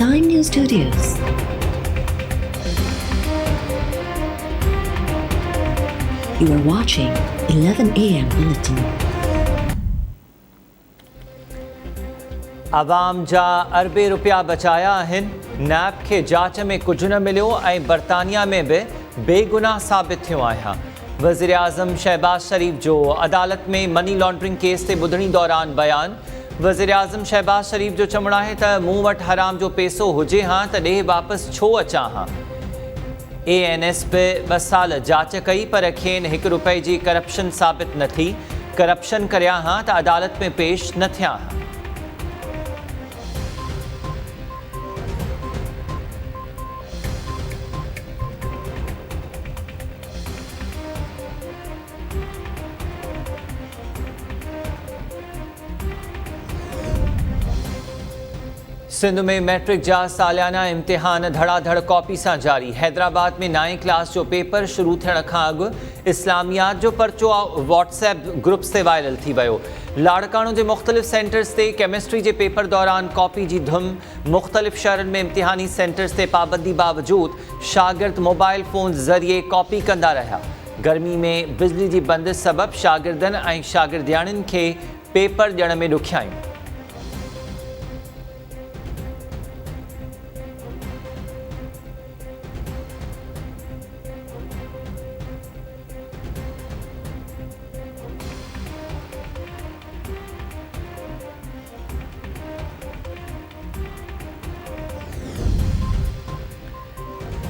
Time News Studios. You are watching 11 AM Bulletin. आवाम जा अरबे रुपया बचाया आहिनि। नैब खे जांच में कुझु न मिलियो ऐं बरतानिया में बि बेगुनाह साबित थियो आहियां। वज़ीर आज़म शहबाज शरीफ जो अदालत में मनी लॉन्ड्रिंग केस ते ॿुधणी दौरान बयान। वज़ीर आज़म शहबाज शरीफ जो चवणु आहे त मूं वटि हराम जो पैसो हुजे हां त ॾे वापसि छो अचां हां। ANS बि 2 साल जांच कई पर खेनि ₹1 जी करप्शन साबित न थी। करप्शन करिया हां त अदालत में पेश न थिया हां। सिंध में मैट्रिक जा सालियाना इम्तिहान धड़ाधड़ कॉपी सां जारी। हैदराबाद में 9वीं क्लास जो पेपर शुरू थियण खां अॻु इस्लामियात जो पर्चो व्हाट्सएप ग्रुप्स ते वायरल थी वियो। लाड़काणो जे मुख़्तलिफ़ सेंटर्स ते केमिस्ट्री जे पेपर दौरान कॉपी जी धुम। मुख़्तलिफ़ शहरनि में इम्तिहानी सेंटर्स ते पाबंदी बावजूदि शागिर्द मोबाइल फ़ोन ज़रिए कॉपी कंदा रहिया। गर्मी में बिजली जी बंदिश सबबि शागिर्दनि ऐं शागिर्दियाणियुनि खे पेपर ॾियण में ॾुखियायूं।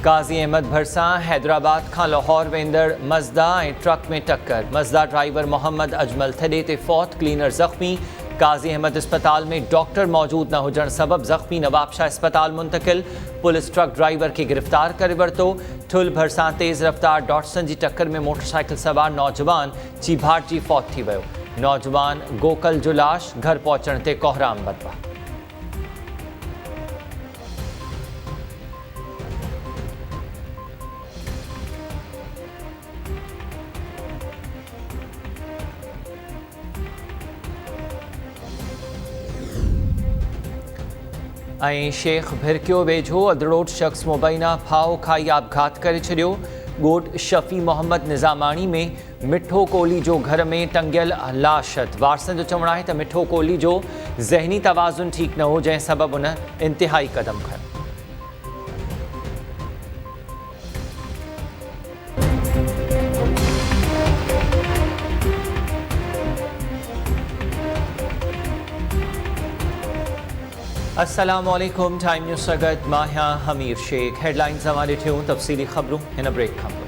काज़ी अहमद भरसां हैदराबाद खां लाहौर वेंदड़ मज़दा ऐं ट्रक में टक्कर। मज़दा ड्राइवर मोहम्मद अजमल थॾे ते फौत, क्लीनर ज़ख़्मी। काज़ी अहमद अस्पताल में डॉक्टर मौजूद न हुजण सबबि ज़ख़्मी नवाबशाह अस्पताल मुंतकिल। पुलिस ट्रक ड्राइवर खे गिरफ़्तार करे वरितो। ठुल भरसां तेज़ रफ़्तार डॉटसन जी टक्कर में मोटरसाइकिल सवार नौजवान चीभाट जी फौत थी वियो। नौजवान गोकल जो लाश घर पहुचण ते कोहराम बदवा। ऐं शेख भिरकियो वेझो अधरोट शख़्स मुबैना भाउ खाई आपघात करे छॾियो। ॻोठ शफ़ी मोहम्मद निज़ामाणी में मिठो कोहली जो घर में टंगियल लाशत। वारसनि जो चवणु आहे त मिठो कोहली जो ज़हनी तवाज़ुन ठीकु न हो, जंहिं सबबि उन इंतिहाई क़दम खंयो। अस्सलाम वालेकुम। टाइम न्यूज़ स्वागत। मां हमीर शेख। हेडलाइंस हमारे ॾिठियूं तफ़सीली ख़बरूं हिन ब्रेक खां।